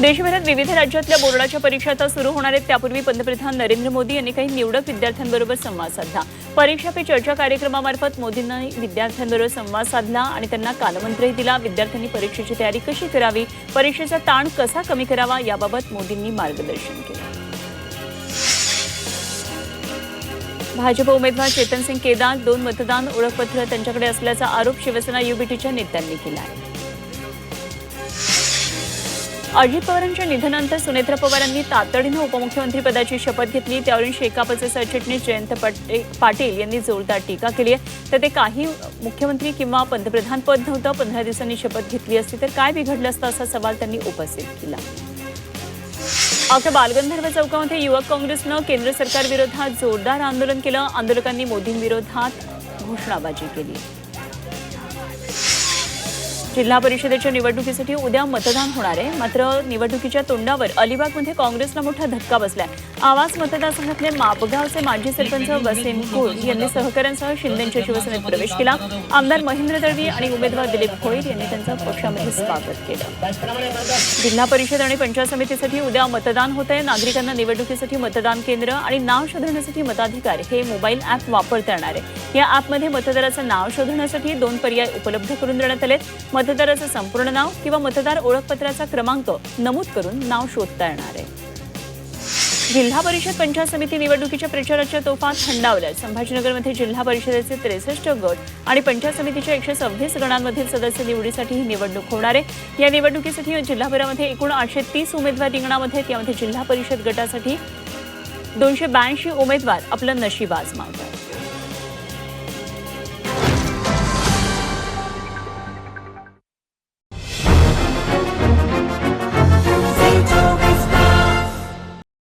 देशभरात विविध राज्यातल्या बोर्डाच्या परीक्षा आता सुरू होणार आहेत. त्यापूर्वी पंतप्रधान नरेंद्र मोदी यांनी काही निवडक विद्यार्थ्यांबरोबर संवाद साधला. परीक्षा पे चर्चा कार्यक्रमामार्फत मोदींनी विद्यार्थ्यांबरोबर संवाद साधला आणि त्यांना कालमंत्रही दिला. विद्यार्थ्यांनी परीक्षेची तयारी कशी करावी, परीक्षेचा ताण कसा कमी करावा याबाबत मोदींनी मार्गदर्शन केलं. भाजप उमेदवार चेतन सिंग केदार 2 मतदान ओळखपत्र त्यांच्याकडे असल्याचा आरोप शिवसेना युबीटीच्या नेत्यांनी केला आहे. अजित पवारांच्या निधनानंतर सुनेत्रा पवारांनी तातडीनं उपमुख्यमंत्रीपदाची शपथ घेतली. त्यावरून शेकापचे सरचिटणीस जयंत पाटील यांनी जोरदार टीका केली आहे. तर ते काही मुख्यमंत्री किंवा पंतप्रधान पद नव्हतं, 15 दिवसांनी शपथ घेतली असती तर काय बिघडलं असतं असा सवाल त्यांनी उपस्थित केला. अखेर बालगंधर्व चौकामध्ये युवक काँग्रेसनं केंद्र सरकारविरोधात जोरदार आंदोलन केलं. आंदोलकांनी मोदींविरोधात घोषणाबाजी केली. जिल्हा परिषदेच्या निवडणुकीसाठी उद्या मतदान होणार आहे. मात्र निवडणुकीच्या तोंडावर अलिबागमध्ये काँग्रेसला मोठा धक्का बसलाय. आवास मतदारसंघातले मापगावचे माजी सरपंच वसीम कुळ यांनी सहकाऱ्यांसह शिंदेच्या शिवसेनेत प्रवेश केला. आमदार महेंद्र दळवी आणि उमेदवार दिलीप भोईर यांनी त्यांचं पक्षामध्ये स्वागत केलं. जिल्हा परिषद आणि पंचायत समितीसाठी उद्या मतदान होत आहे. नागरिकांना निवडणुकीसाठी मतदान केंद्र आणि नाव शोधण्यासाठी मताधिकार हे मोबाईल ॲप वापरता येणार आहे. या ॲपमध्ये मतदाराचं नाव शोधण्यासाठी 2 पर्याय उपलब्ध करून देण्यात आलेत. मतदाराचं संपूर्ण नाव किंवा मतदार ओळखपत्राचा क्रमांक नमूद करून नाव शोधता येणार आहे. जिल्हा परिषद पंचायत समिती निवडणुकीच्या प्रचाराच्या तोफा थंडावल्या. संभाजीनगरमध्ये जिल्हा परिषदेचे 63 गट आणि पंचायत समितीच्या 126 गणांमधील सदस्य निवडीसाठी ही निवडणूक होणार आहे. या निवडणुकीसाठी जिल्हाभरामध्ये एकूण 830 उमेदवार रिंगणामध्ये आहेत. यामध्ये जिल्हा परिषद गटासाठी 282 उमेदवार आपलं नशीब आजमावतात.